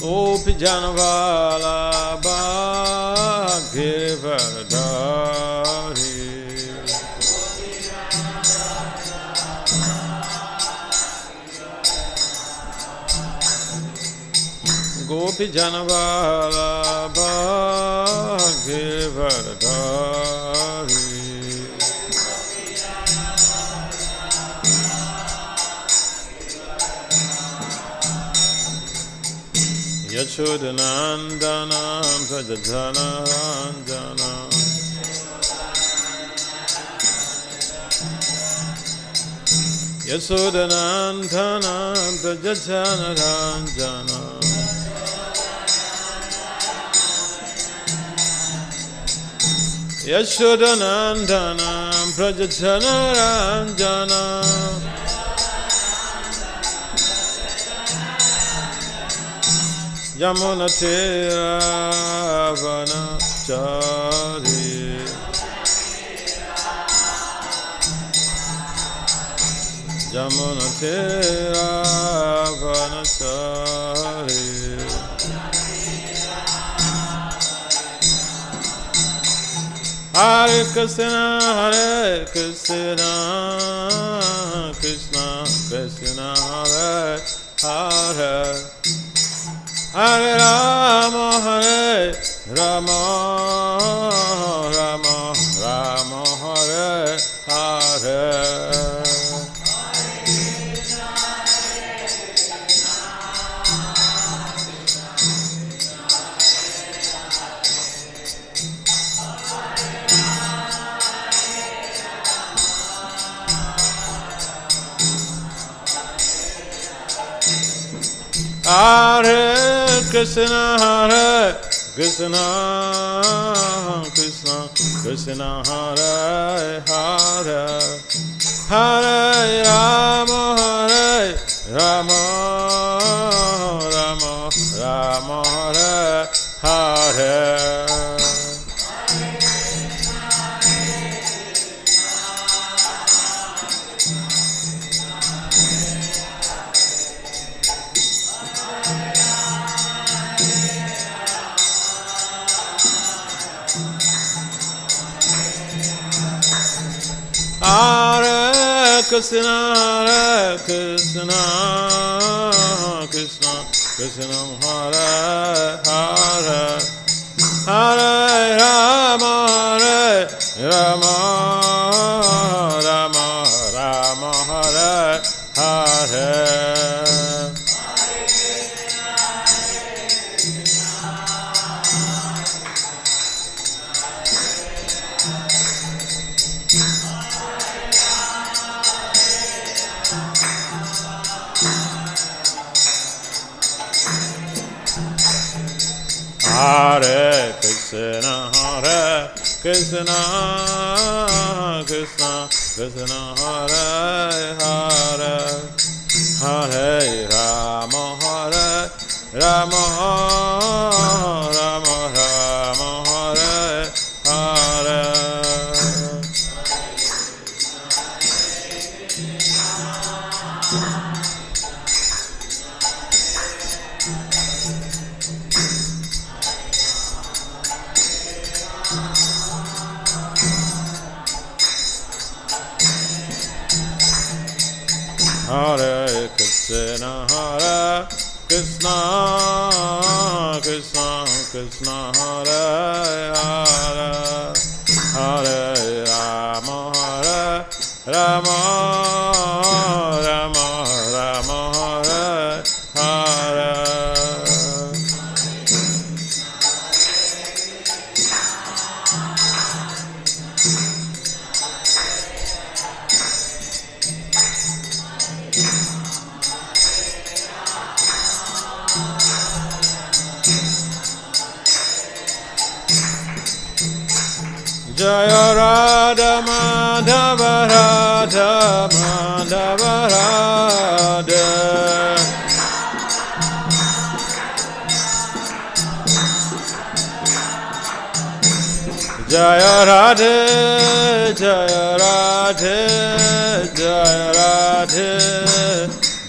Gopi Janavalabha Giridhari Gopi Janavalabha Giridhari Yashodanandana Prajajanarandana Yashodanandana Prajajanarandana Yashodanandana Prajajanarandana Yamuna Tiravana Chari Yamuna Tiravana Chari Hare Krishna Krishna Krishna Hare Hare Hare Rama Rama Rama Hare Hare Hare Krishna Krishna Krishna Hare Hare Hare Rama Rama Hare Hare Hare Krishna Krishna Krishna Hare Hare Hare Rama Rama Hare Hare Hare Krishna Krishna Krishna Hare Hare Hare Rama Rama Hare Hare Hare Krishna Krishna Krishna Hare Hare Hare Rama Rama Hare Hare Jaya Radha Madhava Radha Madhava Radha Jaya Radhe Jaya Radhe Jaya Radhe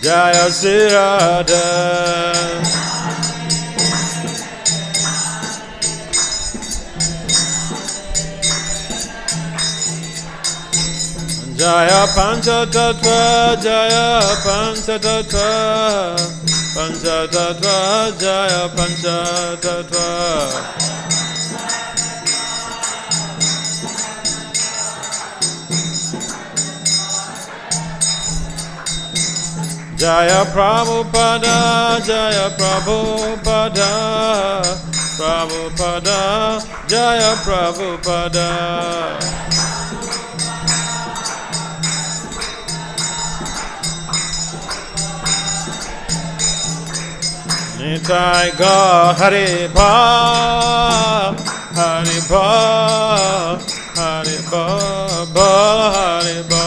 Jaya Sri Radha Jaya Panchatattva, Jaya Panchatattva, Panchatattva, Jaya Panchatattva. Jaya Prabhupada, Jaya Prabhupada, Prabhupada, Jaya Prabhupada. Nitai Ga Hari Ba, Hari Ba, Hari Ba, Ba, Hari Ba.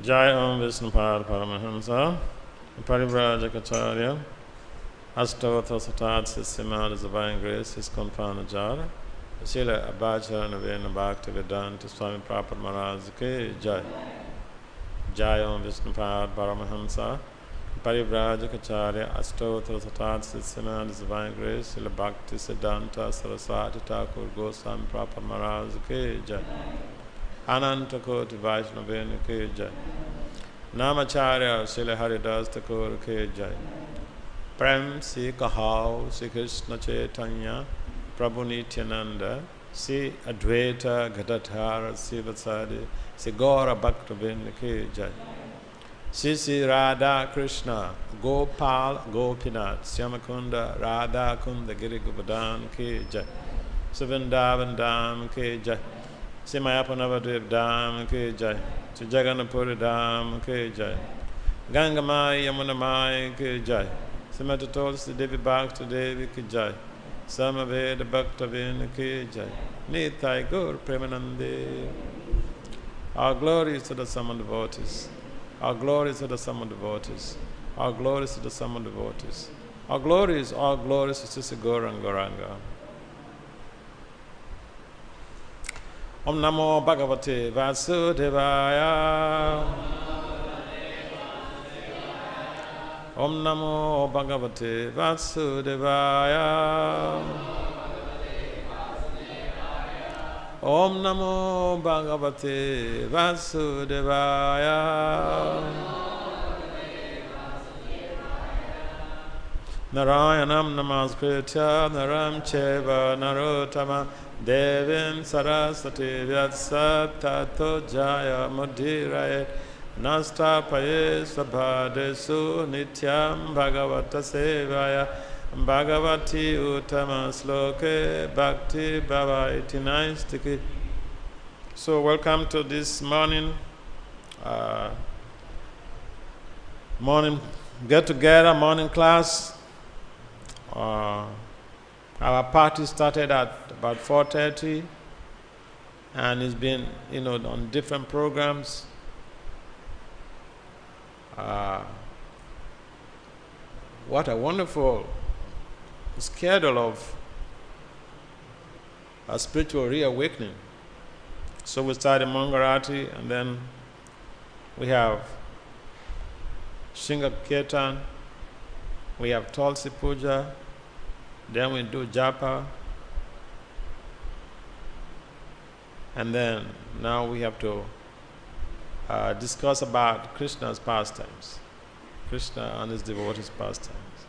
Jai Om Vishnupad Paramahamsa, Parivrajacharya, Astavata Satat Srimad is Divine Grace, his compound Jara, Srila Abhacharya Navena Bhakti Vedanta Swami Prabhupada Maharaj Ki Jai. Jai Om Vishnupad Paramahamsa, Parivrajacharya, Astavata Satat Srimad is Divine Grace, Srila Bhakti Siddhanta Saraswati Thakur Goswami Prabhupada Maharaj Ki Jai. Ananta Koti Vaishnavena Ki Jai. Namacharya Srila Haridas Thakur Ki Jai. Prem Si Kahau Si Krishna Chaitanya Prabhu Nityananda Si Advaita Gadadhara Sivasadi Si Gaura Bhaktivinoda Ki Jai. Si Radha Krishna Gopal Gopinath Syamakunda Radha Kunda Giri Govardhan Ki Jai. Sivindavan Dham Ki Jai. Si Mayapanavadev Dham Ki Jai. Si Jagannapuri Dham Ki Jai. Gangamai Yamunamai Ki Jai. Si Matatol Si Devi Bhakti Devi Ki Jai. Samaveda Bhaktavina Ki Jai. Nitai Gaur Premanande. Our glory is to the summoned devotees. Our glory is to the summoned devotees. Our glory is to the summoned devotees. Our glory is to Sisi Gauranga. Om Namo Bhagavate Vasudevaya. Om Namo Bhagavate Vasudevaya. Om Namo Bhagavate Vasudevaya. Narayanam Namaskritya Naram Cheva Narottama Devim Saraswati Vyasa Tato Jaya Mudhirayet Nastapaye Svabhadesu Nityam Bhagavata Sevaya Bhagavati Uttama Sloke Bhakti Bhavaiti Naistiki. So welcome to this morning get together, morning class. Our party started at about 4:30 and it's been, on different programs. What a wonderful schedule of a spiritual reawakening. So we started Mangarati and then we have Shinga Kirtan, we have Tulsi Puja, then we do Japa, and then now we have to discuss about Krishna's pastimes, Krishna and his devotees' pastimes.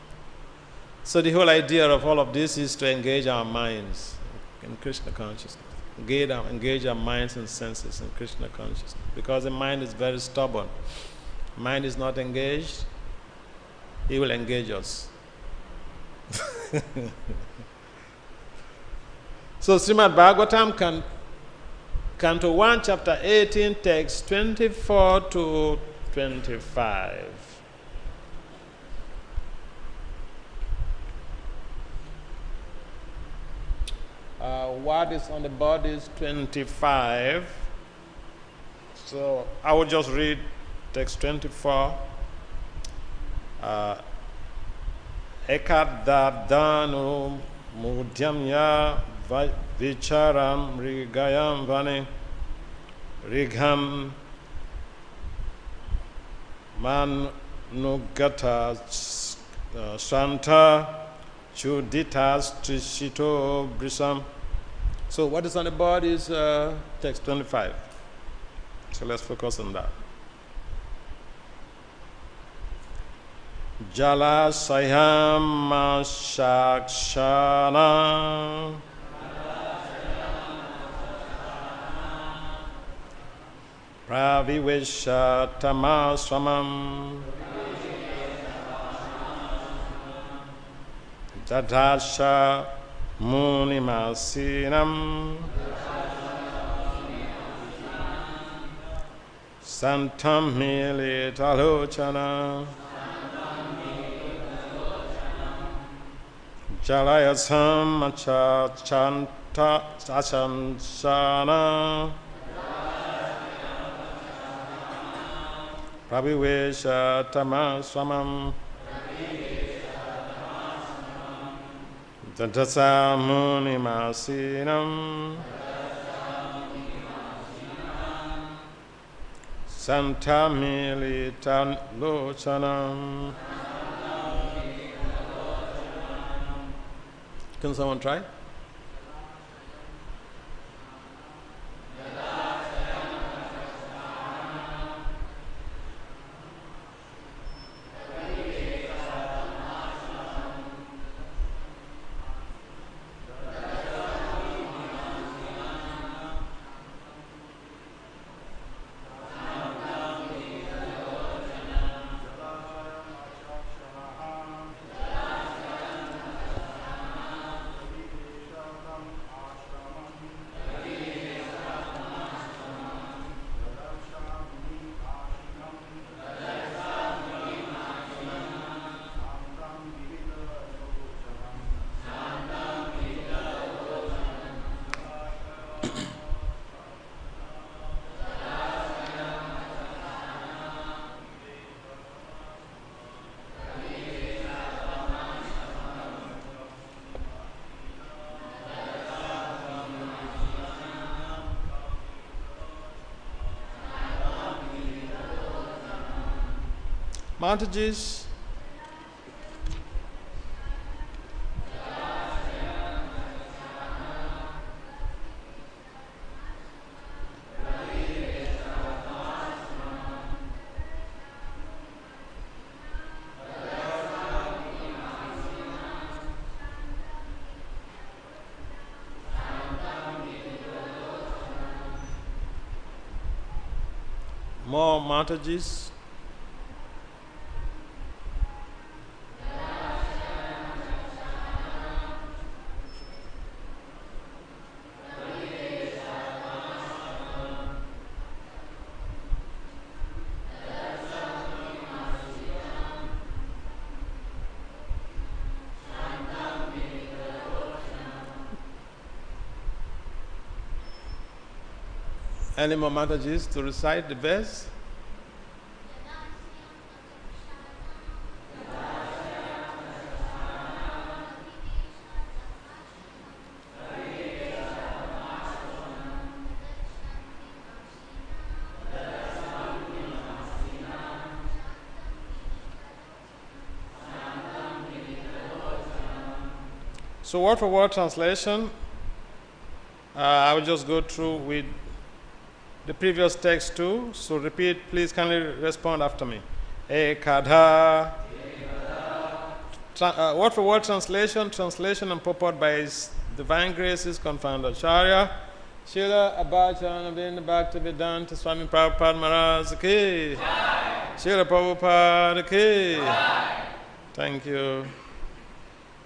So the whole idea of all of this is to engage our minds in Krishna consciousness, engage our minds and senses in Krishna consciousness, because the mind is very stubborn. Mind is not engaged, he will engage us. So Srimad Bhagavatam, Canto 1, Chapter 18, text 24 to 25. What is on the board is 25. So I will just read text 24. Ekadadanu mudhyamya vicharam rigayam vane righam man Nugata Shanta Chuditas Trishito Brisam. So what is on the board is text 25. So let's focus on that. Jala Sayama Shakshana Pravivesha Tamasramam Dadasha Munimasinam Santam Militalochana Jalayasam Chanta Achanshana Prabhivesha Tamasramam Dadasa Munimasinam Santa Militan Lochanam. Can someone try? Montages. More montages. Any more montages to recite the verse? So word for word translation, I will just go through with the previous text too. So repeat, please kindly respond after me. Ekadha. Word for word translation and purport by His Divine Graces Confounder Acharya Srila Abhacharya Bhakti Vasudeva Swami Prabhupada Maharaj Ki. Srila Prabhupada Ki. Thank you.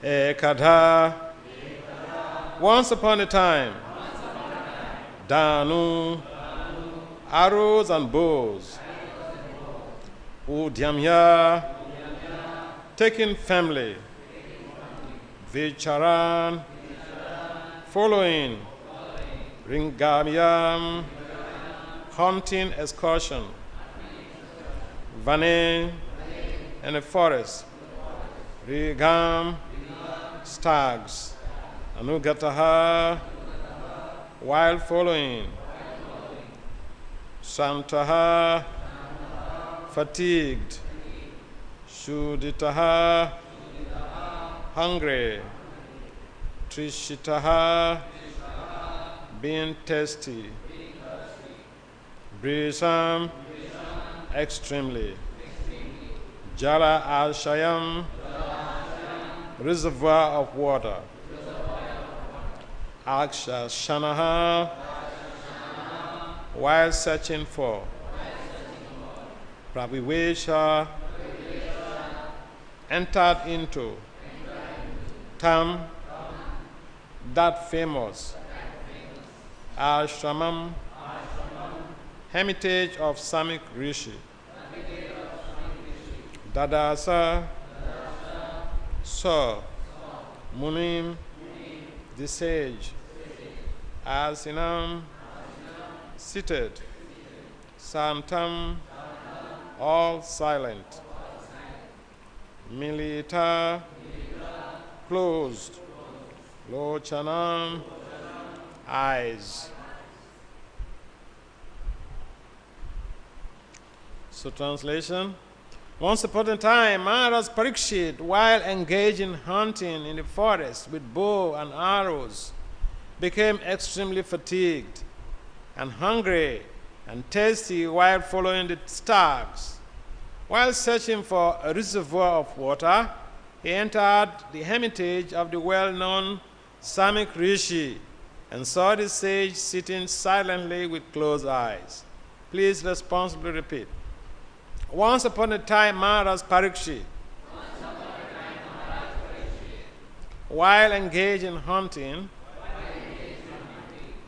Ekadha. Once upon a time, Danu, arrows and bows, Udyamya, taking family, Vicharan, following, Ringamyam, hunting excursion, Vane, in a forest, Rigam, stags, Anugataha, while following, Santaha, fatigued, Shuditaha, hungry. Trishitaha, being thirsty. Brisam, extremely. Jala Ashayam, reservoir of water. Aksha Shanaha, while searching for. Prabhivesha, entered into. Tam, that famous. Ashramam, hermitage of Samik Rishi. Dadasa, saw. Munim, the sage. Asinam, seated. Santam, all silent. Milita, closed. Lochanam, eyes. So translation. Once upon a time, Maharaj Parikshit, while engaged in hunting in the forest with bow and arrows, became extremely fatigued and hungry and thirsty while following the stags. While searching for a reservoir of water, he entered the hermitage of the well-known Samik Rishi and saw the sage sitting silently with closed eyes. Please responsibly repeat. Once upon a time, Maharaj Parikshit, while engaged in hunting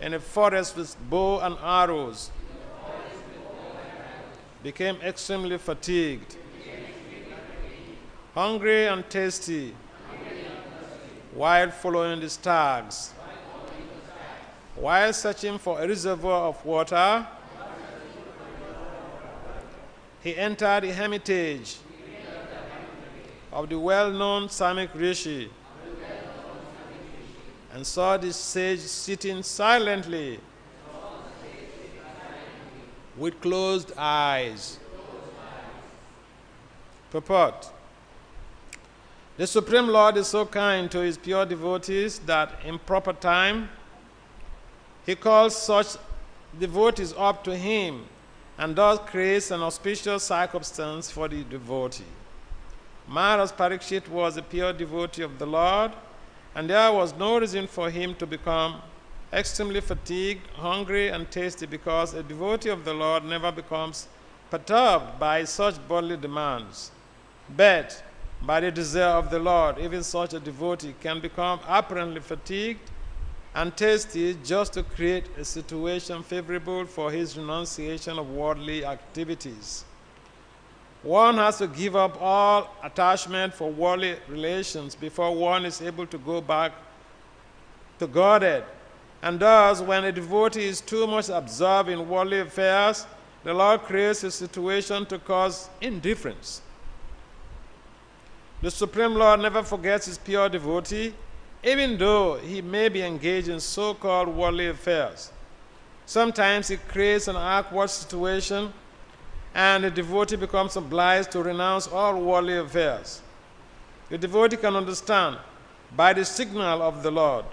in a forest with bow and arrows, became extremely fatigued, hungry and thirsty, while following the stags. While searching for a reservoir of water, he entered the hermitage of the well-known Samik Rishi and saw the sage sitting silently with closed eyes. Purport. The Supreme Lord is so kind to his pure devotees that in proper time he calls such devotees up to him and thus creates an auspicious circumstance for the devotee. Maharaj Parikshit was a pure devotee of the Lord, and there was no reason for him to become extremely fatigued, hungry, and thirsty, because a devotee of the Lord never becomes perturbed by such bodily demands. But by the desire of the Lord, even such a devotee can become apparently fatigued and thirsty just to create a situation favorable for his renunciation of worldly activities. One has to give up all attachment for worldly relations before one is able to go back to Godhead. And thus, when a devotee is too much absorbed in worldly affairs, the Lord creates a situation to cause indifference. The Supreme Lord never forgets his pure devotee, even though he may be engaged in so-called worldly affairs. Sometimes he creates an awkward situation, and the devotee becomes obliged to renounce all worldly affairs. The devotee can understand by the signal of the Lord,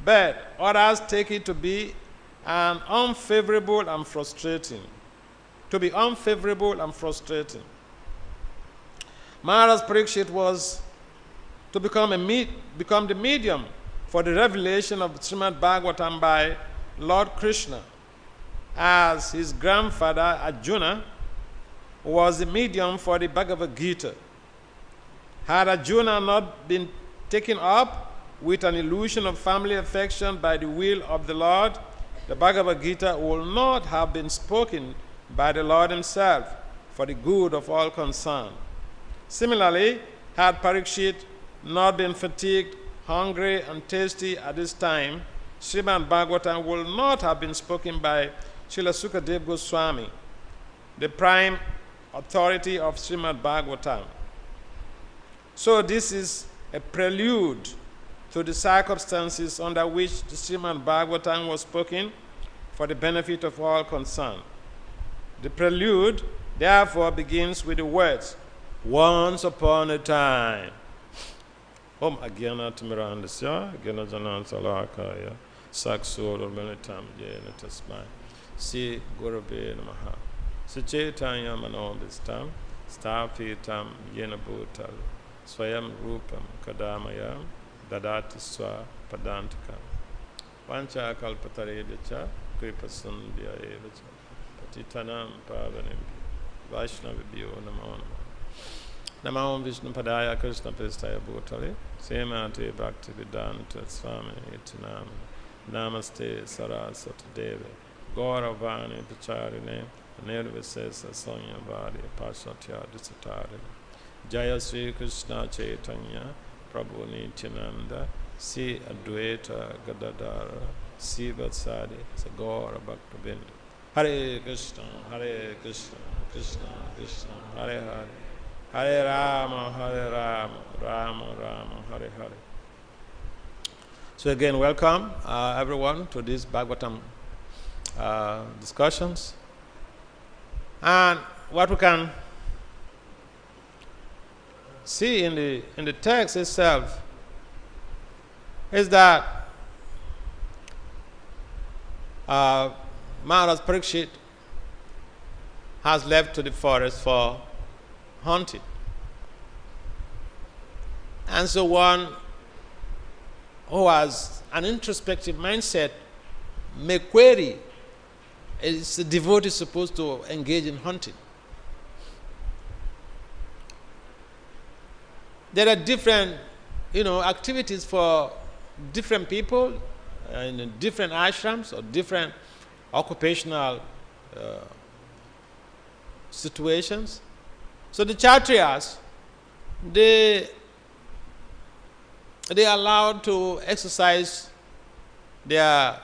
but others take it to be unfavorable and frustrating. Maharaj Parikshit was to become the medium for the revelation of Srimad Bhagavatam by Lord Krishna, as his grandfather Arjuna was the medium for the Bhagavad Gita. Had Arjuna not been taken up with an illusion of family affection by the will of the Lord, the Bhagavad Gita would not have been spoken by the Lord himself for the good of all concerned. Similarly, had Parikshit not been fatigued, hungry, and thirsty at this time, Srimad Bhagavatam will not have been spoken by Srila Sukadeva Goswami, the prime authority of Srimad Bhagavatam. So this is a prelude to the circumstances under which the Srimad Bhagavatam was spoken for the benefit of all concerned. The prelude, therefore, begins with the words, Once upon a time. Om Agyana Timirandasya, Agyana Janan Salakaya, Saksur Militam Jena Tasmai, Si Gurube Namaha, Sichetanya Manobistam, Stafitam Yena Bhutal, Swayam Rupam Kadamayam, Dadati Swa Padantikam, Pancha Kalpataredacha, Kripasundya Evacha, Patitanam Pavanim, Vaishnavibhyo Namo Namo. Namo Vishnu Padaya Krishna Pristaya Bhutale, Semate Bhakti Vedanta Swami Itinam, Namaste Saraswati Deve, Gauravani Pacharine, Nirvisesa Sonya Vadi, Pashatya Disatari, Jaya Sri Krishna Chaitanya, Prabhu Nityananda, Si Advaita Gadadara, Si Vatsadi, Sagora Bhaktavinda. Hare Krishna, Krishna Krishna, Hare Hare. Hare Rama, Rama Rama, Hare Hare. So again, welcome everyone to these Bhagavatam discussions. And what we can see in the text itself is that Maharaj Parikshit has left to the forest for hunting. And so one who has an introspective mindset may query, is the devotee supposed to engage in hunting? There are different, activities for different people in different ashrams or different occupational situations. So the Kshatriyas, they are allowed to exercise their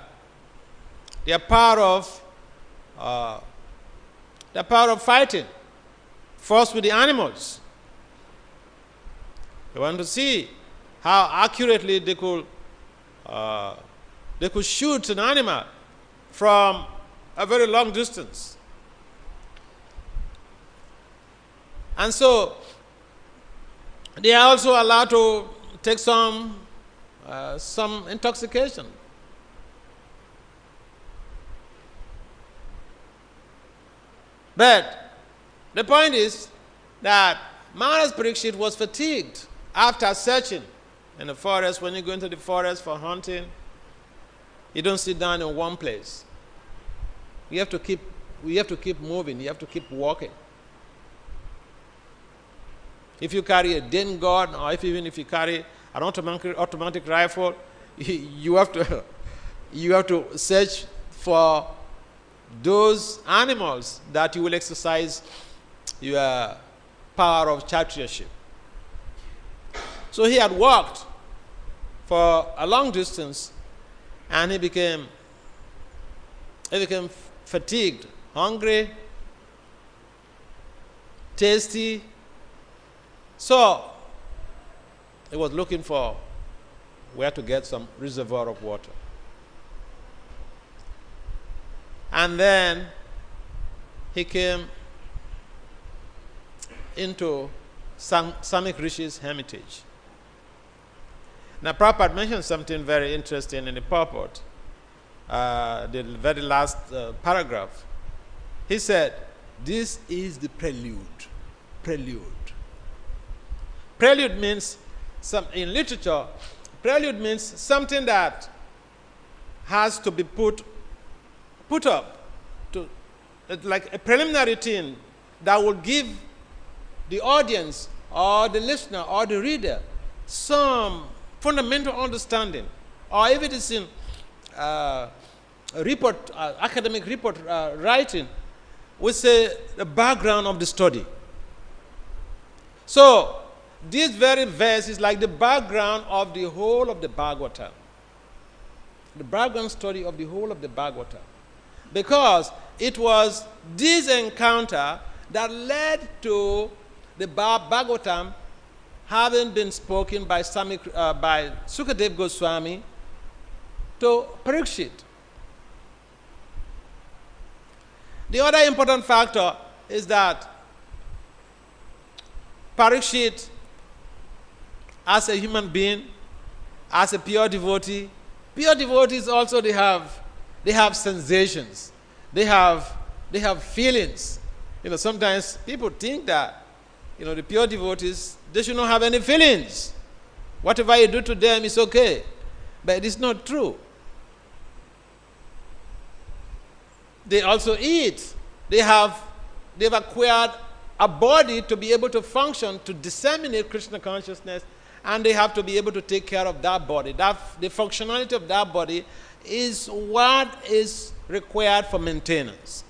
power of fighting, first with the animals. They want to see how accurately they could shoot an animal from a very long distance. And so they are also allowed to take some intoxication. But the point is that Maharaj Parikshit was fatigued after searching in the forest. When you go into the forest for hunting, you don't sit down in one place. You have to keep moving. You have to keep walking. If you carry a den gun, or even if you carry an automatic rifle, you have to search for those animals that you will exercise your power of kshatriyaship. So he had walked for a long distance, and he became fatigued, hungry, thirsty. So he was looking for where to get some reservoir of water. And then he came into Samik Rishi's hermitage. Now Prabhupada mentioned something very interesting in the purport, the very last paragraph. He said, this is the prelude. Prelude means, in literature, prelude means something that has to be put up, to, like a preliminary thing that will give the audience or the listener or the reader some fundamental understanding. Or if it is in academic report writing, we say the background of the study. So this very verse is like the background of the whole of the Bhagavatam. The background story of the whole of the Bhagavatam. Because it was this encounter that led to the Bhagavatam having been spoken by Sukadeva Goswami to Parikshit. The other important factor is that Parikshit, as a human being, as a pure devotees also they have sensations, they have feelings. Sometimes people think that the pure devotees, they should not have any feelings. Whatever you do to them is okay, but it is not true. They also eat. They've acquired a body to be able to function, to disseminate Krishna consciousness, and they have to be able to take care of that body. The functionality of that body is what is required for maintenance.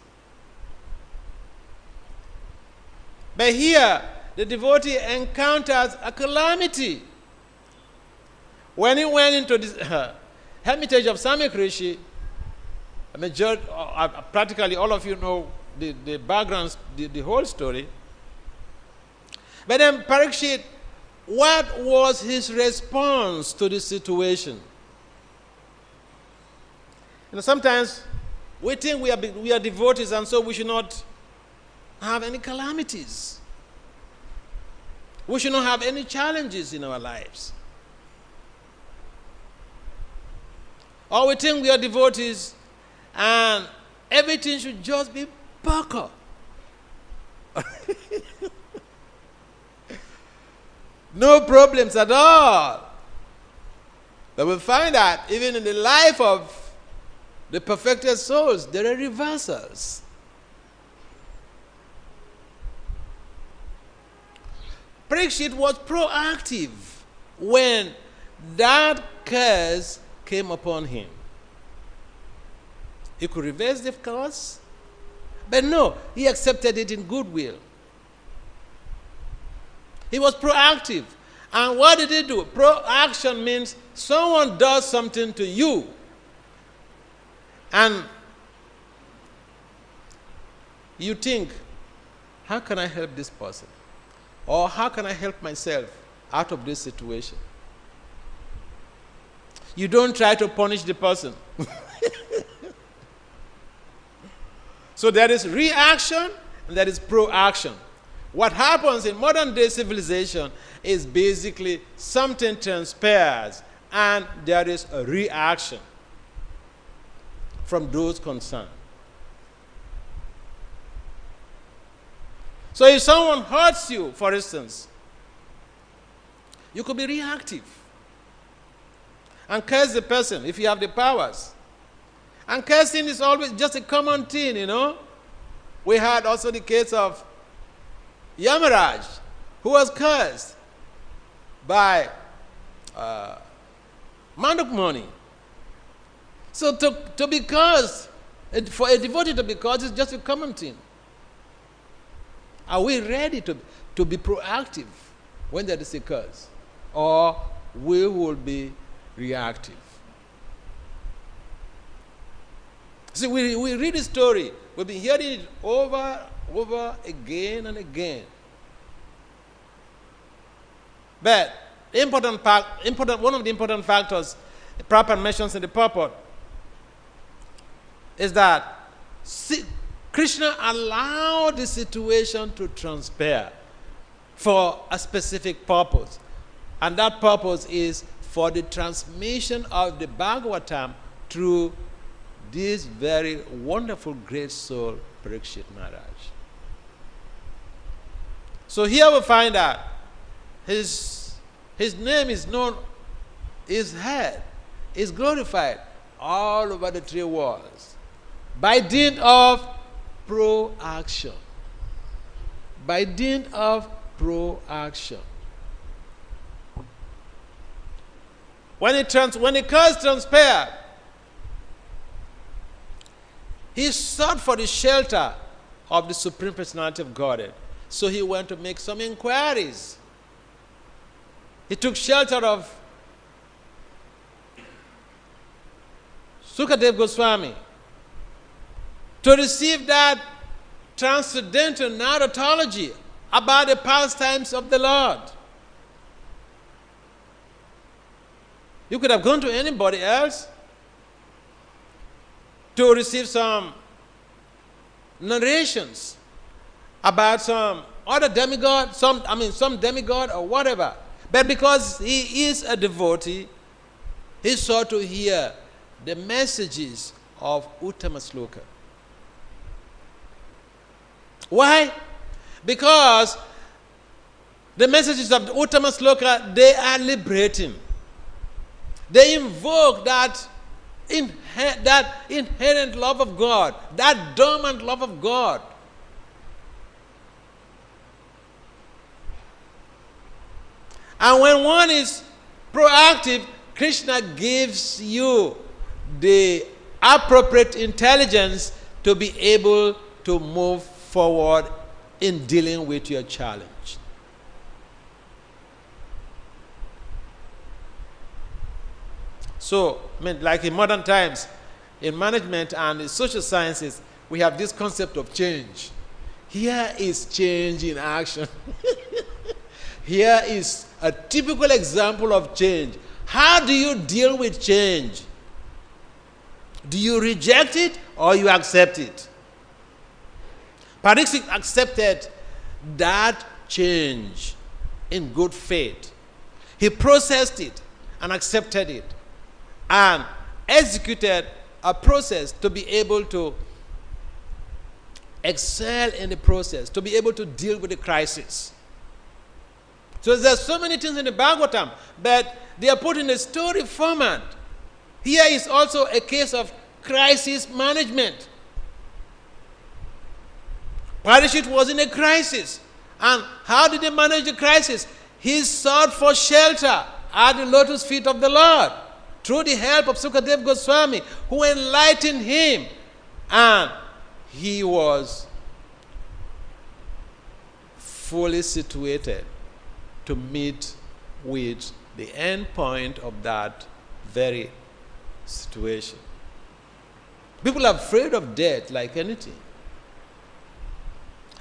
But here, the devotee encounters a calamity. When he went into this hermitage of Samikrishi, practically all of you know the background, the whole story. But then Parikshit, what was his response to the situation? Sometimes we think we are devotees, and so we should not have any calamities. We should not have any challenges in our lives. Or we think we are devotees and everything should just be baka. No problems at all. But we find that even in the life of the perfected souls, there are reversals. Parikshit was proactive when that curse came upon him. He could reverse the curse, but no, he accepted it in goodwill. He was proactive. And what did he do? Proaction means someone does something to you, and you think, how can I help this person? Or how can I help myself out of this situation? You don't try to punish the person. So there is reaction and there is proaction. What happens in modern day civilization is basically something transpires and there is a reaction from those concerned. So if someone hurts you, for instance, you could be reactive and curse the person if you have the powers. And cursing is always just a common thing, We had also the case of Yamaraj, who was cursed by Mandukmani. So to be cursed, for a devotee to be cursed is just a common thing. Are we ready to be proactive when there is a curse? Or we will be reactive? See, we read the story. We've been hearing it over again and again. But one of the important factors Prabhupada mentions in the purport is that Krishna allowed the situation to transpire for a specific purpose. And that purpose is for the transmission of the Bhagavatam through this very wonderful great soul, Parikshit Maharaj. So here we find that his name is known, his head is glorified all over the three worlds by dint of proaction. By dint of proaction. When the curse transpired, he sought for the shelter of the Supreme Personality of Godhead. So he went to make some inquiries. He took shelter of Sukadeva Goswami to receive that transcendental narratology about the pastimes of the Lord. You could have gone to anybody else to receive some narrations about some other demigod, some demigod or whatever. But because he is a devotee, he sought to hear the messages of Uttama Sloka. Why? Because the messages of the Uttama Sloka, they are liberating. They invoke that inherent love of God, that dormant love of God. And when one is proactive, Krishna gives you the appropriate intelligence to be able to move forward in dealing with your challenge. So, like in modern times, in management and in social sciences, we have this concept of change. Here is change in action. Here is a typical example of change. How do you deal with change? Do you reject it or you accept it? Parikshit accepted that change in good faith. He processed it and accepted it and executed a process to be able to excel in the process, to be able to deal with the crisis. So there's so many things in the Bhagavatam, but they are put in a story format. Here is also a case of crisis management. Parikshit was in a crisis. And how did he manage the crisis? He sought for shelter at the lotus feet of the Lord through the help of Sukadeva Goswami, who enlightened him. And he was fully situated to meet with the end point of that very situation. People are afraid of death like anything.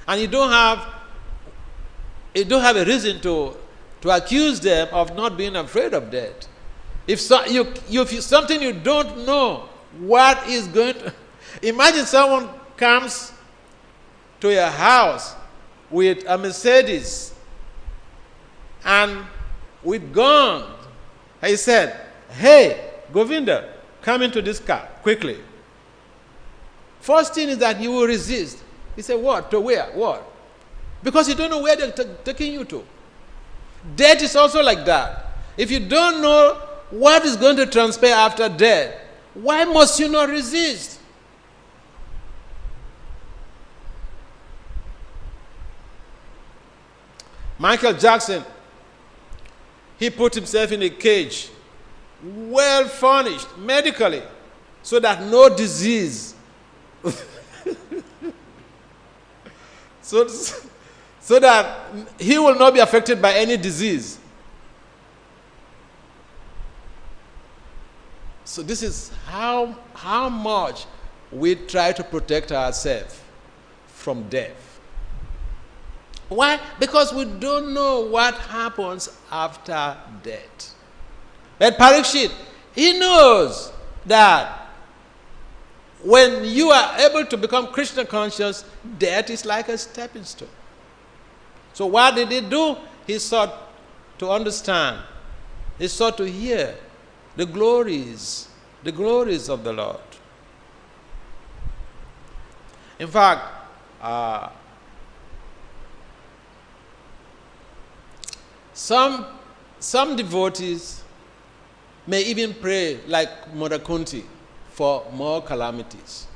And you don't have a reason to accuse them of not being afraid of death. If something you don't know what is going to... Imagine someone comes to your house with a Mercedes and with guns. He said, "Hey, Govinda, come into this car quickly." First thing is that you will resist. He said, "What? To where? What?" Because you don't know where they're taking you to. Death is also like that. If you don't know what is going to transpire after death, why must you not resist? Michael Jackson, he put himself in a cage, well furnished medically, so that no disease so that he will not be affected by any disease. So this is how much we try to protect ourselves from death. Why? Because we don't know what happens after death. But Parikshit, he knows that when you are able to become Krishna conscious, death is like a stepping stone. So what did he do? He sought to understand. He sought to hear the glories of the Lord. In fact, some devotees may even pray like Mother Kunti for more calamities.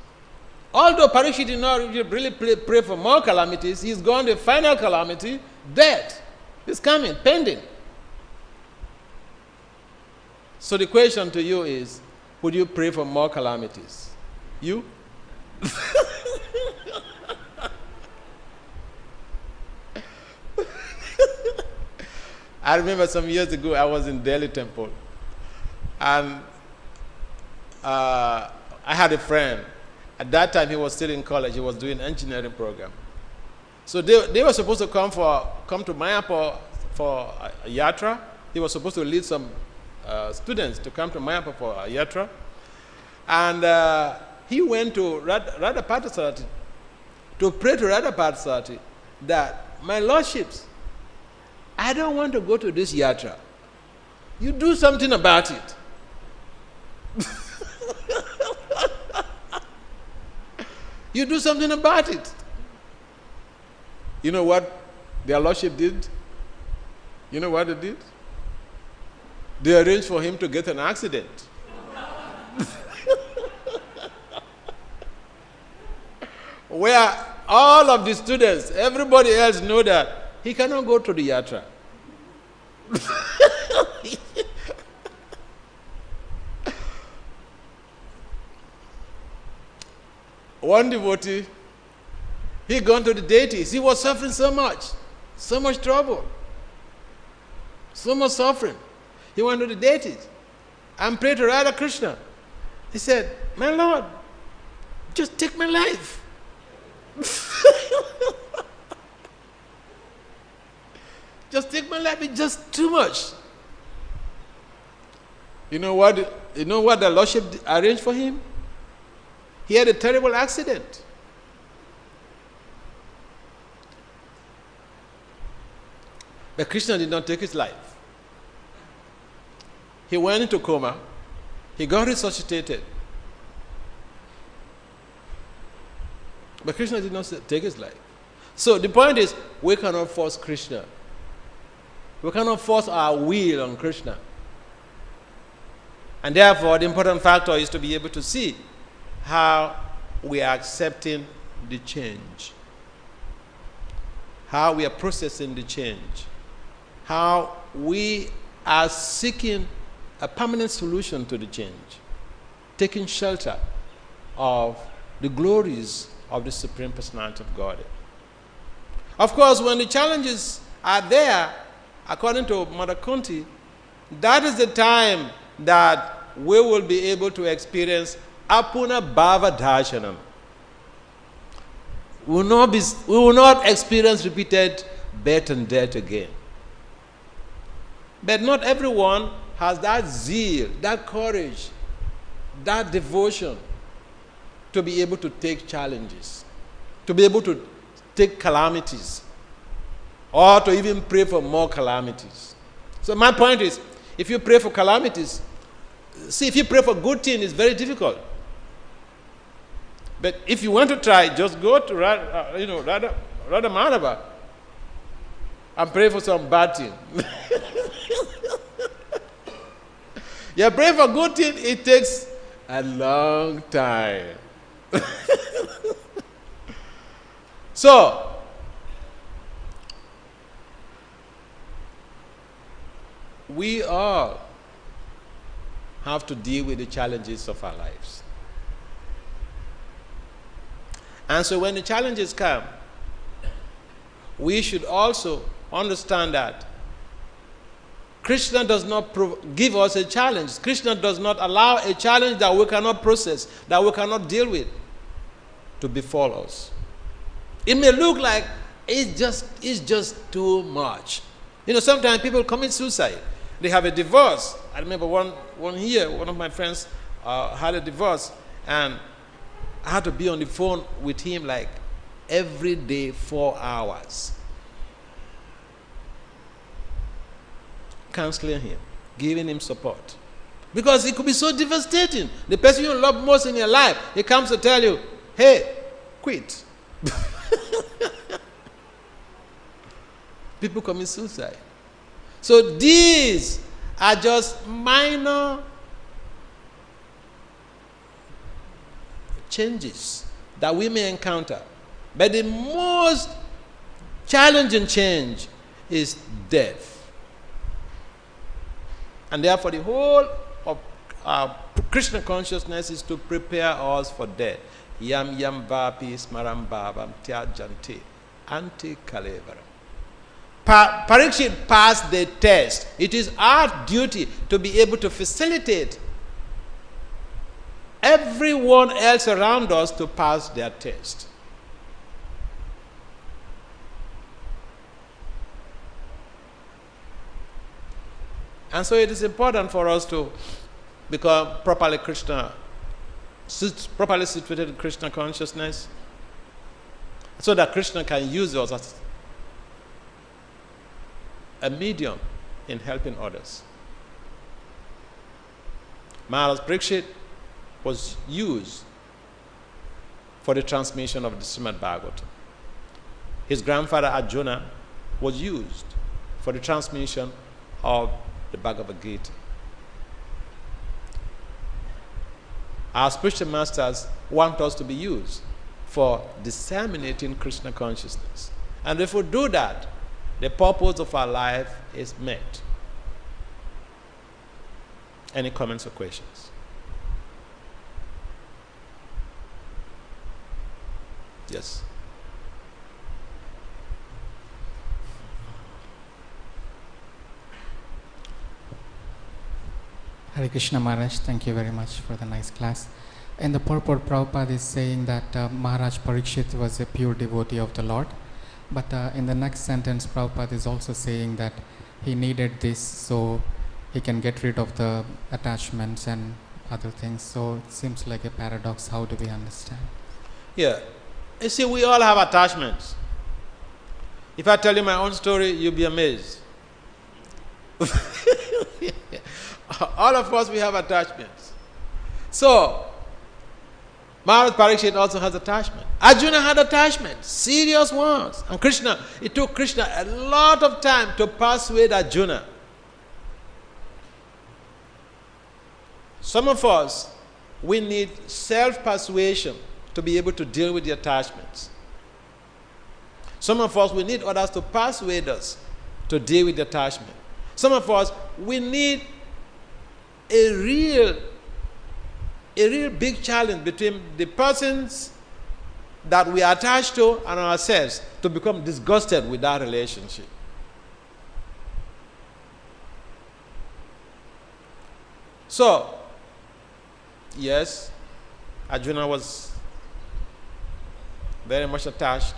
Although Parikshit did not really pray for more calamities, he's gone to the final calamity, death. It's coming, pending. So the question to you is, would you pray for more calamities? You? I remember some years ago, I was in Delhi temple. And I had a friend. At that time, he was still in college. He was doing engineering program. So they were supposed to come to Mayapur for a yatra. He was supposed to lead some students to come to Mayapur for a yatra. And he went to Radha Parthasarati to pray to Radha Parthasarati that my lordships, I don't want to go to this yatra. You do something about it. You do something about it. You know what their lordship did? You know what they did? They arranged for him to get an accident. Where all of the students, everybody else know that he cannot go to the yatra. One devotee, he gone to the deities. He was suffering so much trouble, so much suffering. He went to the deities and prayed to Radha Krishna. He said, my Lord, just take my life. Just take my life, it's just too much. You know what the Lordship arranged for him? He had a terrible accident. But Krishna did not take his life. He went into coma. He got resuscitated. But Krishna did not take his life. So the point is, we cannot force Krishna. We cannot force our will on Krishna. And therefore, the important factor is to be able to see how we are accepting the change, how we are processing the change, how we are seeking a permanent solution to the change, taking shelter of the glories of the Supreme Personality of Godhead. Of course, when the challenges are there, according to Mother Kunti, that is the time that we will be able to experience Apuna Bhava Darshanam. We will not experience repeated birth and death again. But not everyone has that zeal, that courage, that devotion to be able to take challenges, to be able to take calamities, or to even pray for more calamities. So my point is, if you pray for calamities, see, if you pray for good things, it's very difficult. But if you want to try, just go to Radha Madhava and pray for some bad thing. You pray for good thing, it takes a long time. So, we all have to deal with the challenges of our lives. And so when the challenges come, we should also understand that Krishna does not give us a challenge. Krishna does not allow a challenge that we cannot process, that we cannot deal with, to befall us. It may look like it's just too much. You know, sometimes people commit suicide. They have a divorce. I remember one of my friends had a divorce, and I had to be on the phone with him like every day, 4 hours. Counseling him, giving him support. Because it could be so devastating. The person you love most in your life, he comes to tell you, hey, quit. People commit suicide. So these are just minor changes that we may encounter. But the most challenging change is death. And therefore the whole of Krishna consciousness is to prepare us for death. Yam yam vapi smaram bhavam tyajanti anti kalevaram. Parikshit passed the test. It is our duty to be able to facilitate everyone else around us to pass their test. And so it is important for us to become properly situated in Krishna consciousness, so that Krishna can use us a medium in helping others. Maharaj Parikshit was used for the transmission of the Srimad Bhagavatam. His grandfather Arjuna was used for the transmission of the Bhagavad Gita. Our spiritual masters want us to be used for disseminating Krishna consciousness. And if we do that, the purpose of our life is met. Any comments or questions? Yes. Hare Krishna Maharaj, thank you very much for the nice class. In the purport, Prabhupada is saying that Maharaj Parikshit was a pure devotee of the Lord. But in the next sentence, Prabhupada is also saying that he needed this so he can get rid of the attachments and other things. So it seems like a paradox. How do we understand? Yeah. You see, we all have attachments. If I tell you my own story, you'll be amazed. All of us, we have attachments. So, Maharaj Parikshit also has attachment. Arjuna had attachments, serious ones. And Krishna, it took Krishna a lot of time to persuade Arjuna. Some of us, we need self-persuasion to be able to deal with the attachments. Some of us, we need others to persuade us to deal with the attachment. Some of us, we need a real big challenge between the persons that we are attached to and ourselves to become disgusted with that relationship. So, yes, Arjuna was very much attached.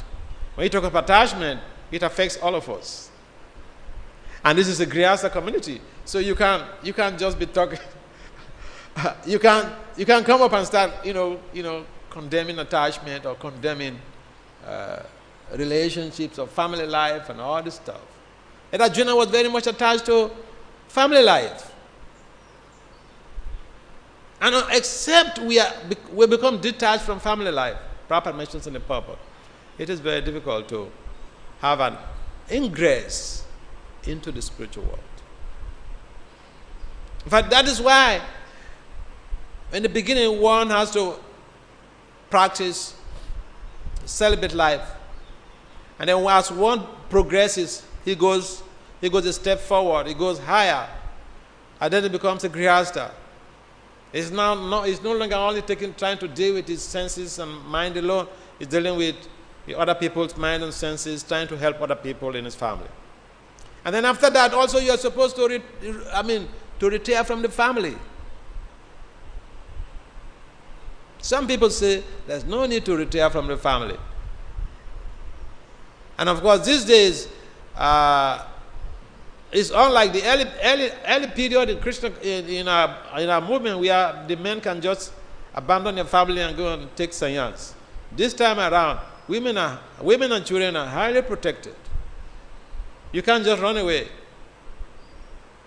When you talk about attachment, it affects all of us. And this is a Grihastha community. So you can't just be talking. you can't come up and start, condemning attachment or condemning relationships or family life and all this stuff. And Arjuna was very much attached to family life. And except we become detached from family life, Prabhupada mentions in the purport, it is very difficult to have an ingress into the spiritual world. In fact, that is why in the beginning one has to practice celibate life. And then as one progresses, he goes a step forward, he goes higher, and then it becomes a grihastha. It's no longer only trying to deal with his senses and mind alone. He's dealing with other people's mind and senses, trying to help other people in his family. And then after that, also you are supposed to retire from the family. Some people say there's no need to retire from the family. And of course, these days, it's unlike the early period in Krishna in our movement, where the men can just abandon their family and go and take sannyas. This time around, women and children are highly protected. You can't just run away.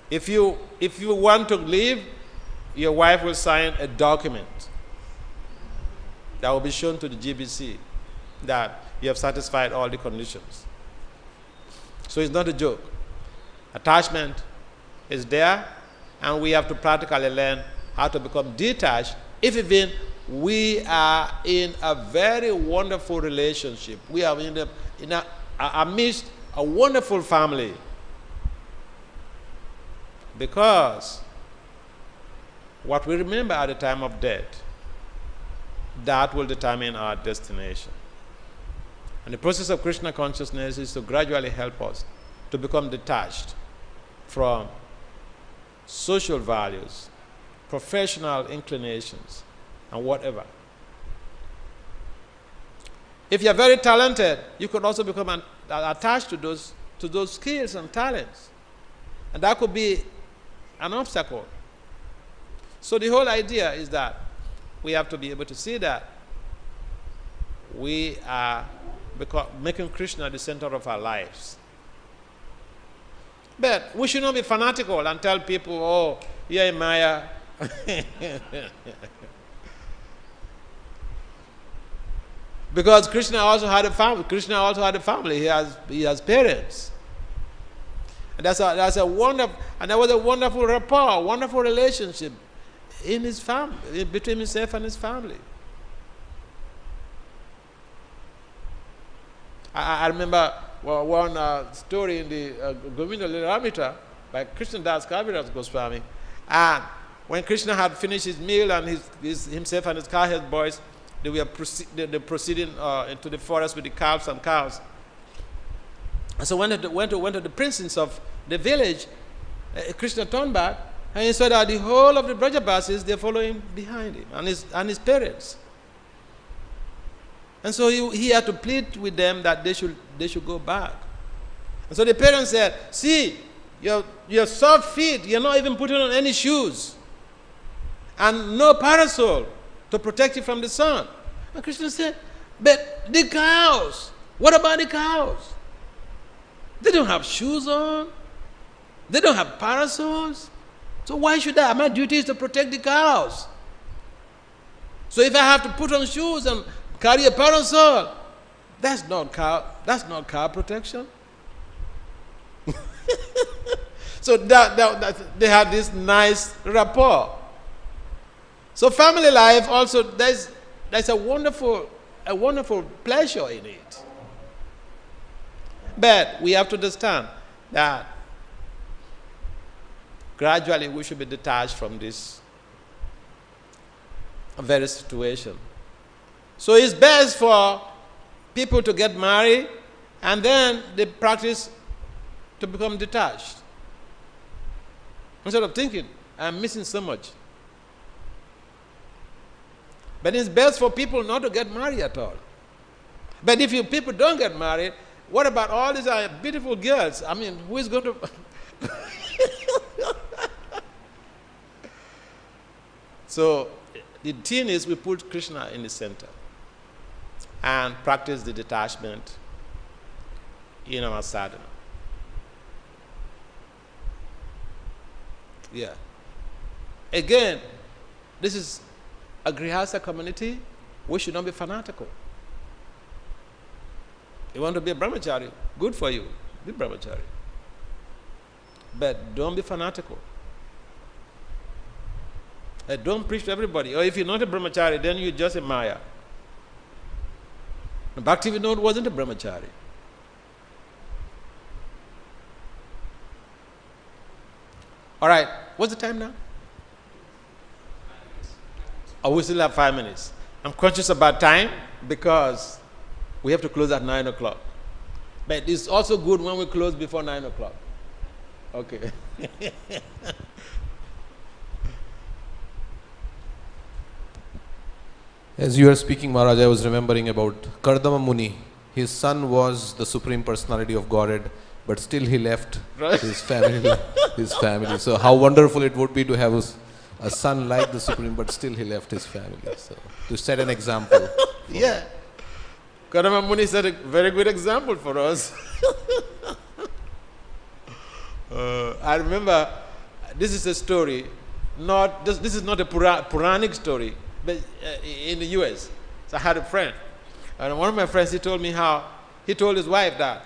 If you want to leave, your wife will sign a document that will be shown to the GBC that you have satisfied all the conditions. So it's not a joke. Attachment is there, and we have to practically learn how to become detached, if even we are in a very wonderful relationship. We are amidst a wonderful family. Because what we remember at the time of death, that will determine our destination. And the process of Krishna consciousness is to gradually help us to become detached from social values, professional inclinations, and whatever. If you are very talented, you could also become attached to those skills and talents. And that could be an obstacle. So the whole idea is that we have to be able to see that we are making Krishna the center of our lives. But we should not be fanatical and tell people, oh, you're in Maya. Because Krishna also had a family. He has parents. And that's a wonderful, and that was a wonderful rapport, wonderful relationship in his family, between himself and his family. I remember one story in the Govinda Lilamrita by Krishna Das Kaviraj Goswami. And when Krishna had finished his meal and himself and his cowherd boys, they were proceeding into the forest with the calves and cows. And so when they went to the princess of the village, Krishna turned back and he saw that the whole of the Brajabasis, they're following behind him and his parents. And so he had to plead with them that they should go back. And so the parents said, see, your soft feet, you're not even putting on any shoes. And no parasol to protect you from the sun. And Krishna said, but the cows, what about the cows? They don't have shoes on. They don't have parasols. So why should I? My duty is to protect the cows. So if I have to put on shoes and carry a parasol, that's not cow protection. So they had this nice rapport. So family life also, there's a wonderful pleasure in it. But we have to understand that gradually we should be detached from this very situation. So it's best for people to get married and then they practice to become detached. Instead of thinking, I'm missing so much. But it's best for people not to get married at all. But if people don't get married, what about all these beautiful girls? I mean, who is going to... So the thing is, we put Krishna in the center and practice the detachment in our sadhana. Yeah. Again, this is a Grihastha community. We should not be fanatical. You want to be a brahmachari, good for you, be brahmachari. But don't be fanatical. Don't preach to everybody. Or if you're not a brahmachari, then you're just a Maya. Bhakti Vinod wasn't a brahmachari. All right, what's the time now? Oh, we still have 5 minutes. I'm conscious about time because we have to close at 9 o'clock. But it's also good when we close before 9 o'clock. Okay. As you were speaking, Maharaj, I was remembering about Kardama Muni. His son was the Supreme Personality of Godhead, but still he left his family. So how wonderful it would be to have a son like the Supreme, but still he left his family. So to set an example. Yeah. Kardama Muni set a very good example for us. I remember, this is a story, this is not a Puranic story, but in the US. So I had a friend, and one of my friends, he told me how he told his wife that,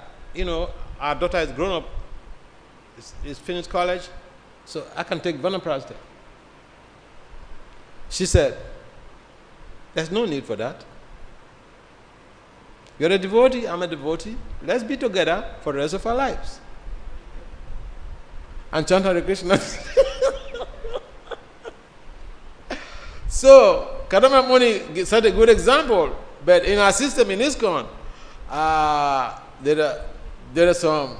our daughter is grown up, is finished college, so I can take Vanaprastha. She said, there's no need for that. You're a devotee, I'm a devotee. Let's be together for the rest of our lives. And chant Hare Krishna. So, Kadama Muni set a good example, but in our system in ISKCON, there are some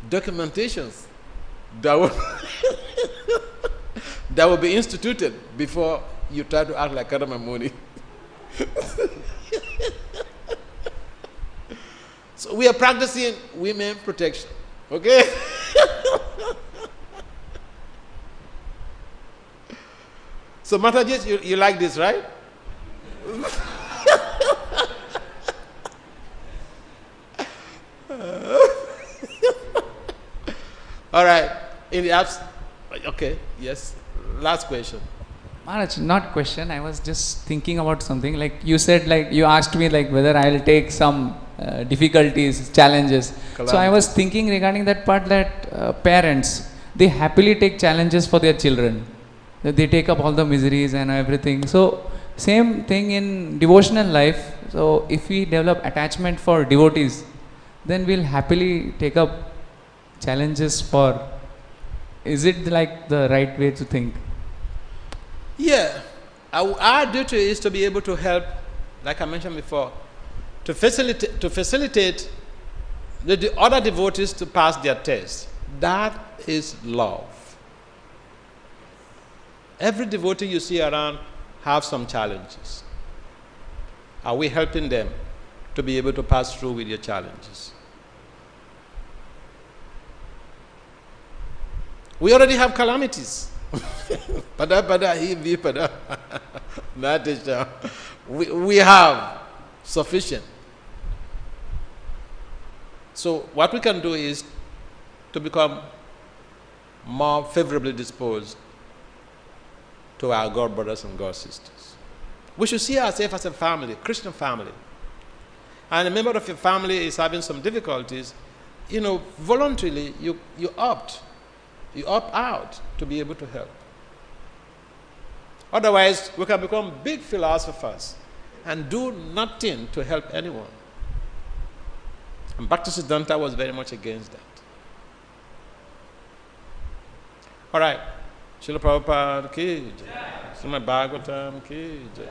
documentations that will be instituted before you try to act like Kadama Muni. So we are practicing women protection, okay? So Mataji, you like this, right? All right. In the okay, yes. Last question. Maharaj, not question. I was just thinking about something. Like you said, like you asked me, like whether I will take some difficulties, challenges. So I was thinking regarding that part that parents, they happily take challenges for their children. That they take up all the miseries and everything. So same thing in devotional life. So if we develop attachment for devotees, then we'll happily take up challenges for. Is it like the right way to think? Yeah. Our duty is to be able to help, like I mentioned before, to facilitate the other devotees to pass their test. That is love. Every devotee you see around have some challenges. Are we helping them to be able to pass through with your challenges? We already have calamities. We have sufficient. So what we can do is to become more favorably disposed to our God brothers and God sisters. We should see ourselves as a family, Christian family. And a member of your family is having some difficulties, voluntarily you opt out to be able to help. Otherwise, we can become big philosophers and do nothing to help anyone. And Bhakti Siddhanta was very much against that. All right. Srila Prabhupada ki jai. Srimad Bhagavatam ki jai.